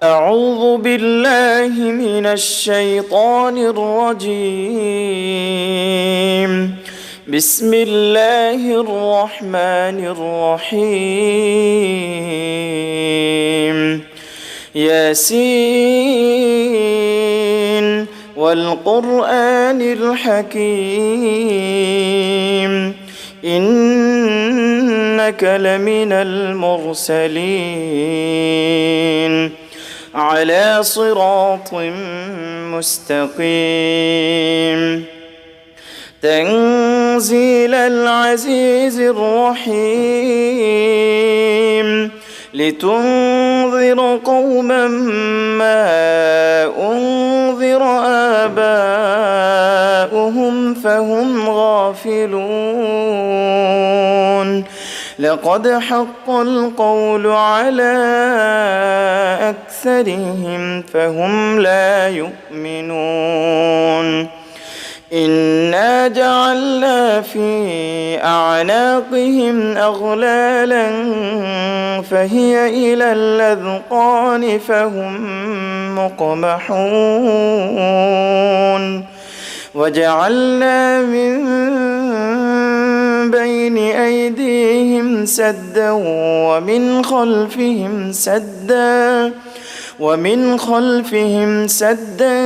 أعوذ بالله من الشيطان الرجيم. بسم الله الرحمن الرحيم. ياسين والقرآن الحكيم إنك لمن المرسلين على صراط مستقيم. تنزيل العزيز الرحيم لتنذر قوما ما أنذر آباؤهم فهم غافلون. لقد حق القول على أكثرهم فهم لا يؤمنون. إنا جعلنا في أعناقهم أغلالا فهي إلى الأذقان فهم مقمحون. وجعلنا من بين أيديهم سدا ومن خلفهم سدا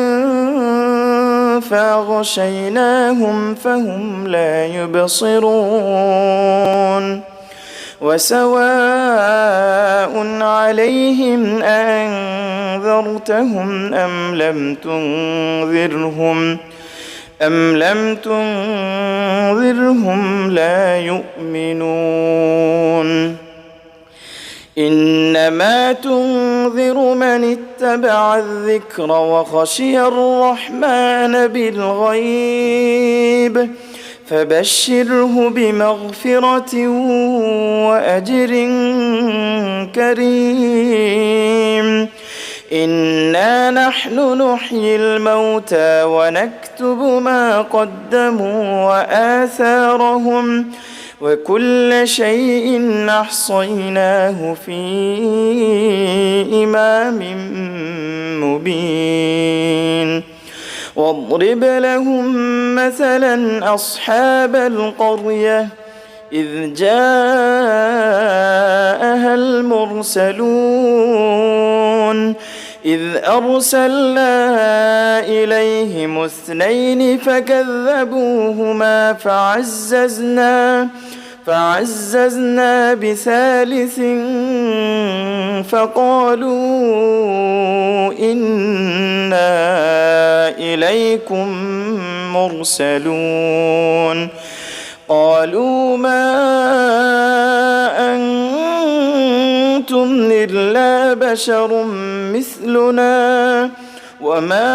فأغشيناهم فهم لا يبصرون. وسواء عليهم أنذرتهم أم لم تنذرهم لا يؤمنون. إنما تنذر من اتبع الذكر وخشي الرحمن بالغيب فبشره بمغفرة وأجر كريم. إنا نحن نحيي الموتى ونكتب ما قدموا وآثارهم وكل شيء أحصيناه في إمام مبين. واضرب لهم مثلا أصحاب القرية إذ جاءها المرسلون إذ أرسلنا إليهم 2 فكذبوهما فعززنا بثالث فقالوا إنا إليكم مرسلون. قالوا ما أنتم إلا بشر مثلنا وما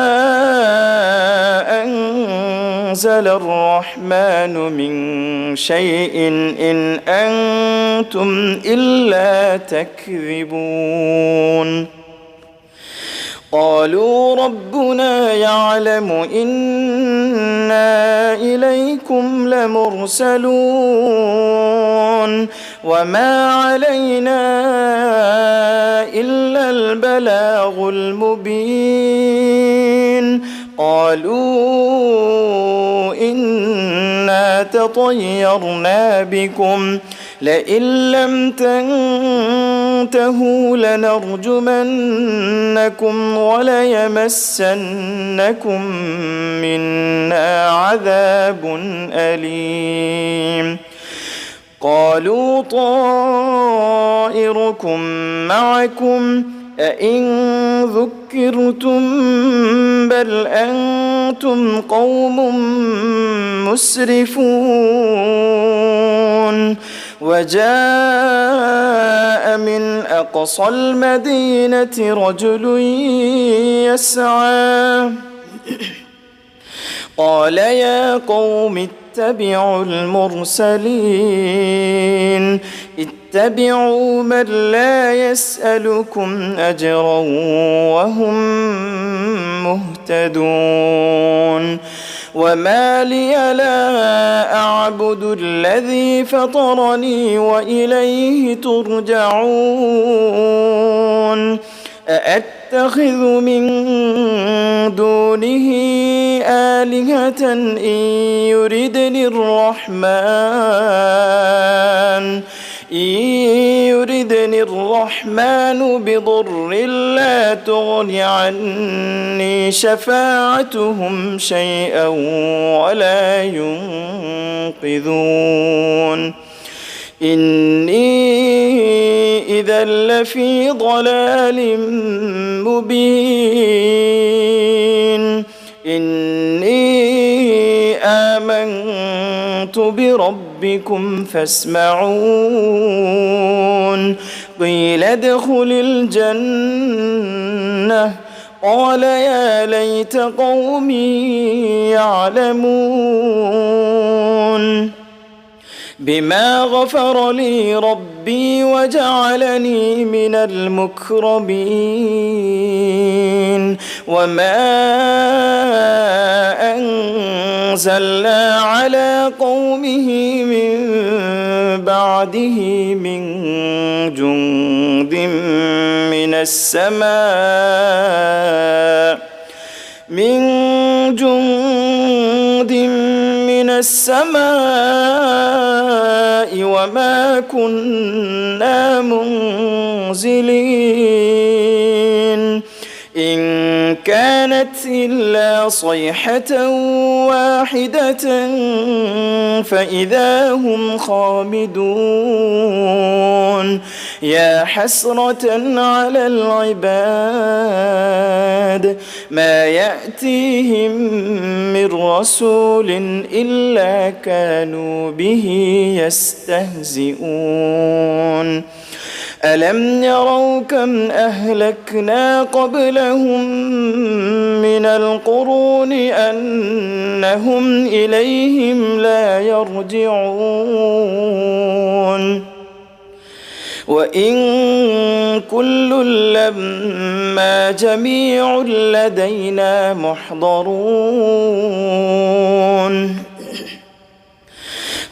أنزل الرحمن من شيء إن أنتم إلا تكذبون. قالوا ربنا يعلم إنا إليكم لمرسلون وما علينا إلا البلاغ المبين. قالوا إنا تطيرنا بكم لئن لم تنتهوا لنرجمنكم وليمسنكم منا عذاب أليم. قالوا طائركم معكم أئن ذكرتم بل أنتم قوم مسرفون. وجاء من أقصى المدينة رجل يسعى قال يا قوم اتبعوا المرسلين اتبعوا من لا يسألكم أجرا وهم مهتدون. وما لي لا أعبد الذي فطرني وإليه ترجعون. أتخذ من دونه آلهة إن يردني الرحمن بضر لا تغن عني شفاعتهم شيئا ولا ينقذون إني إذا لفي ضلال مبين إني آمنت بربكم فاسمعون قيل ادخل الجنة قال يا ليت قومي يعلمون بما غفر لي ربي وجعلني من المكرمين وما أنزلنا على قومه من بعده من جند من السماء وما كنا منزلين إن كانت إلا صيحة واحدة فإذا هم خامدون يا حسرة على العباد ما يأتيهم من رسول إلا كانوا به يستهزئون ألم يروا كم أهلكنا قبلهم من القرون أنهم إليهم لا يرجعون وإن كل لما جميع لدينا محضرون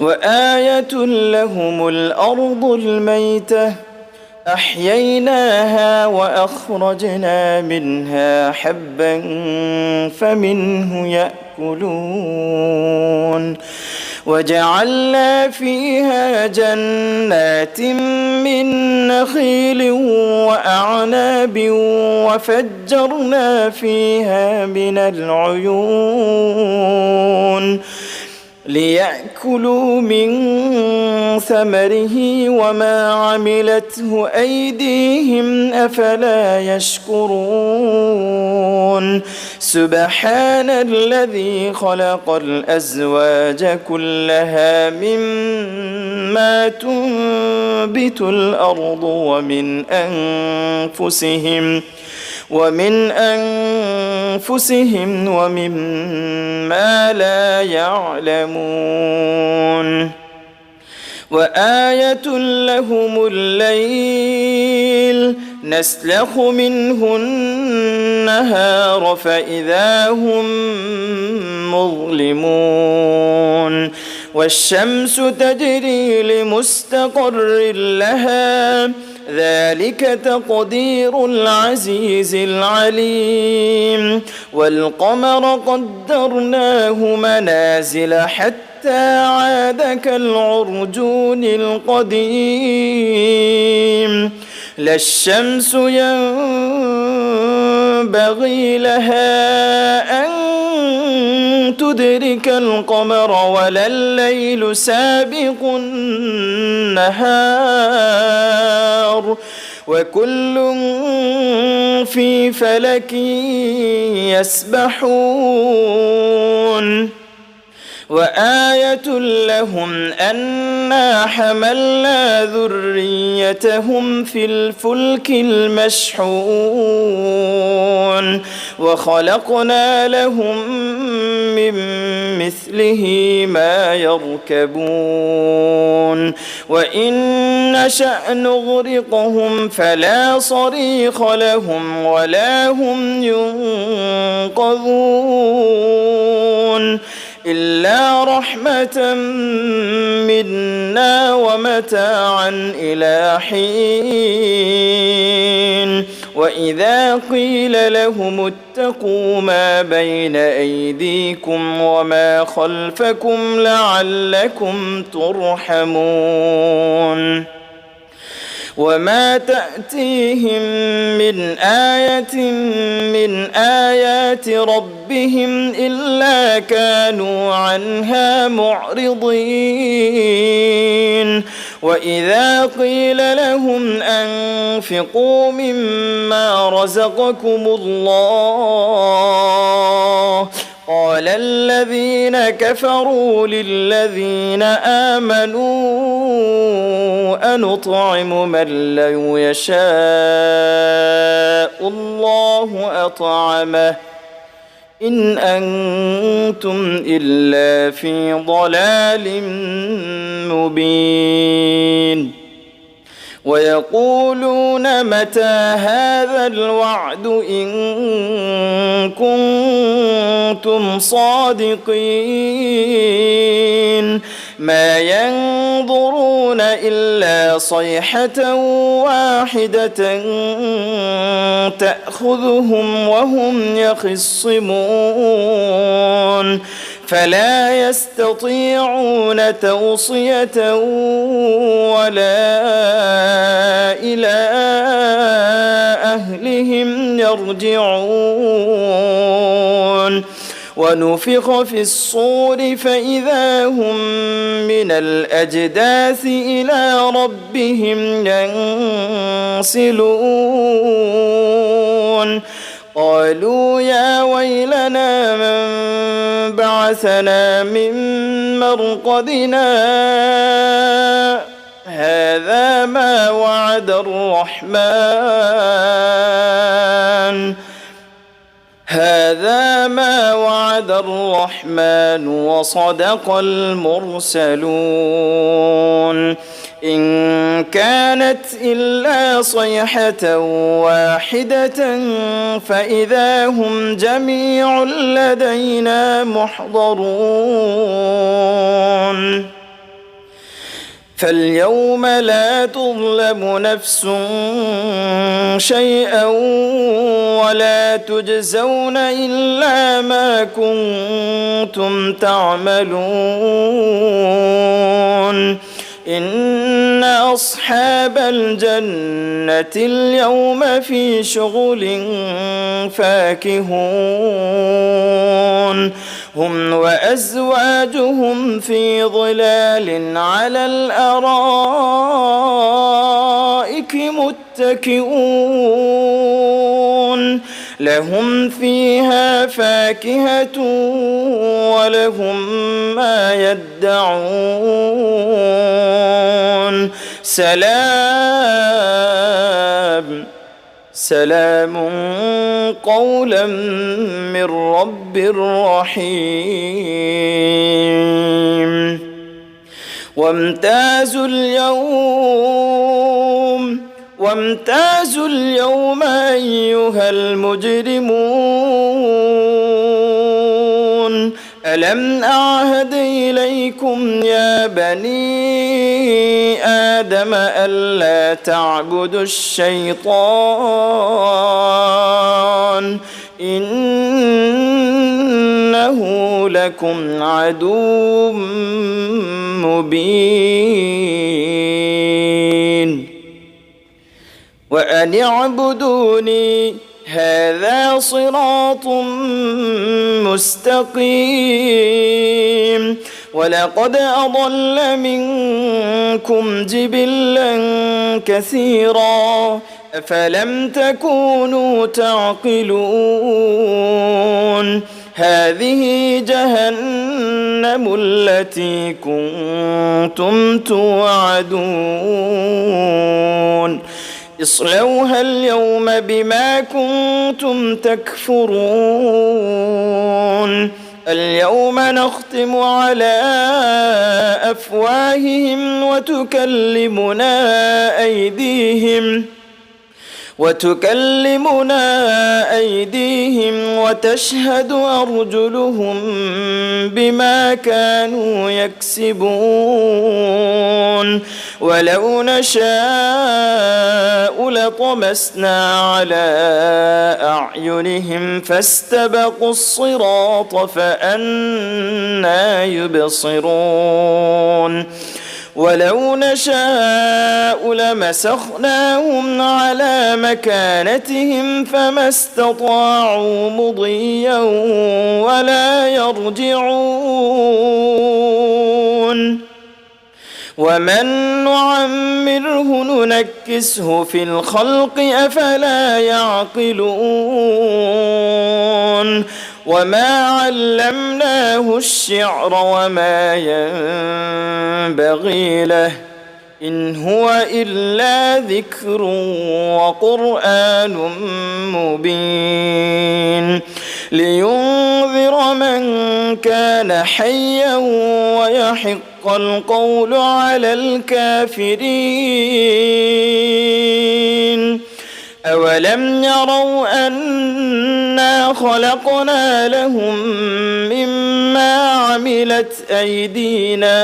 وآية لهم الأرض الميتة أحييناها وأخرجنا منها حبا فمنه يأكلون وجعلنا فيها جنات من نخيل وأعناب وفجرنا فيها من العيون ليأكلوا من ثمره وما عملته أيديهم أفلا يشكرون سبحان الذي خلق الأزواج كلها مما تنبت الأرض ومن أنفسهم ومما لا يعلمون وآية لهم الليل نسلخ منه النهار فإذا هم مظلمون والشمس تجري لمستقر لها ذلك تقدير العزيز العليم والقمر قدرناه منازل حتى عاد كالعرجون القديم لا الشمس ينبغي لها أن تدرك القمر ولا الليل سابق النهار وكل في فلك يسبحون وآية لهم أنا حملنا ذريتهم في الفلك المشحون وخلقنا لهم من مثله ما يركبون وإن نشأ نغرقهم فلا صريخ لهم ولا هم ينقذون إلا رحمة منا ومتاعا إلى حين وإذا قيل لهم اتقوا ما بين أيديكم وما خلفكم لعلكم ترحمون وما تأتيهم من آية من آيات ربهم إلا كانوا عنها معرضين وإذا قيل لهم أنفقوا مما رزقكم الله قال الذين كفروا للذين آمنوا أنطعم من لو يشاء الله أطعمه إن أنتم إلا في ضلال مبين ويقولون متى هذا الوعد إن كنتم صادقين ما ينظرون إلا صيحة واحدة تأخذهم وهم يخصمون فلا يستطيعون توصية ولا إلى أهلهم يرجعون ونفخ في الصور فإذا هم من الأجداث إلى ربهم ينسلون قالوا يا ويلنا من بعثنا من مرقدنا هذا ما وعد الرحمن وصدق المرسلون إن كانت إلا صيحة واحدة فإذا هم جميع لدينا محضرون فاليوم لا تظلم نفس شيئا ولا تجزون إلا ما كنتم تعملون إن أصحاب الجنة اليوم في شغل فاكهون هم وأزواجهم في ظلال على الأرائك متكئون لهم فيها فاكهة ولهم ما يدعون سلام قولا من رب رحيم وامتازوا اليوم أيها المجرمون ألم أعهد إليكم يا بني آدم ألا تعبدوا الشيطان إنه لكم عدو مبين وأن اعبدوني هذا صراط مستقيم ولقد أضل منكم جبلا كثيرا أفلم تكونوا تعقلون هذه جهنم التي كنتم توعدون اصلوها اليوم بما كنتم تكفرون اليوم نختم على أفواههم وتكلمنا أيديهم وتشهد أرجلهم بما كانوا يكسبون ولو نشاء لطمسنا على أعينهم فاستبقوا الصراط فأنى يبصرون ولو نشاء لمسخناهم على مكانتهم فما استطاعوا مضيا ولا يرجعون ومن نعمره ننكسه في الخلق أفلا يعقلون وما علمناه الشعر وما ينبغي له إن هو إلا ذكر وقرآن مبين لينذر من كان حيا ويحق القول على الكافرين أولم يروا أنا خلقنا لهم مما عملت أيدينا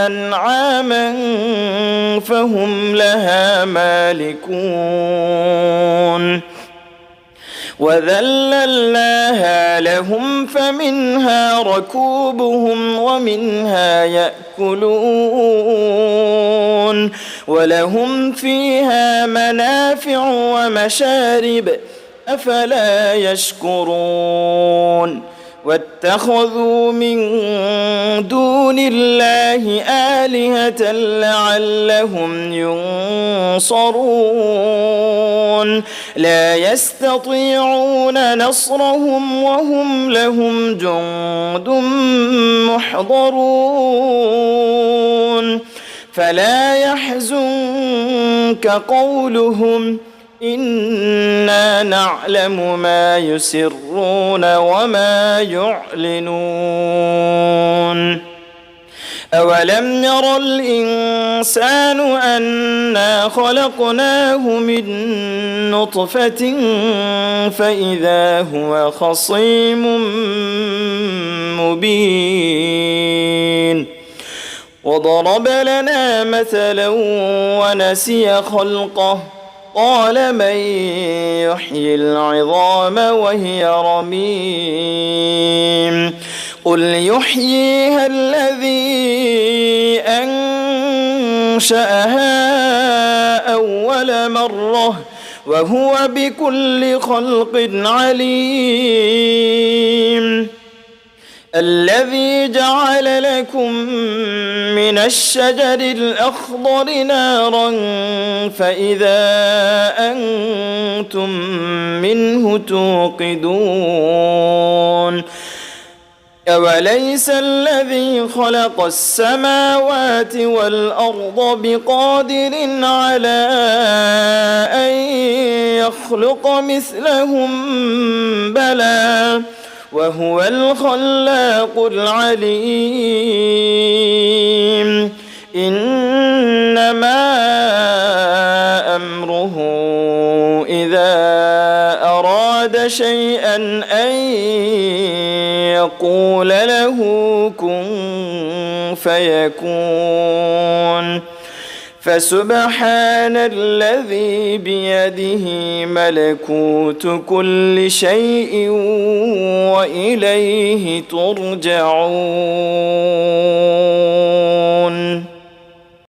أنعاما فهم لها مالكون وذللناها لهم فمنها ركوبهم ومنها يأكلون ولهم فيها منافع ومشارب أفلا يشكرون واتخذوا من دون الله آلهة لعلهم ينصرون لا يستطيعون نصرهم وهم لهم جند محضرون فلا يحزنك قولهم إنا نعلم ما يسرون وما يعلنون أولم ير الإنسان أنا خلقناه من نطفة فإذا هو خصيم مبين وضرب لنا مثلا ونسي خلقه قال من يحيي العظام وهي رميم قل يحييها الذي أنشأها أول مرة وهو بكل خلق عليم الذي جعل لكم من الشجر الأخضر نارا فإذا أنتم منه توقدون أوليس الذي خلق السماوات والأرض بقادر على أن يخلق مثلهم بلى وهو الخلاق العليم إنما أمره إذا أراد شيئا أن يقول له كن فيكون فسبحان الذي بيده ملكوت كل شيء وإليه ترجعون.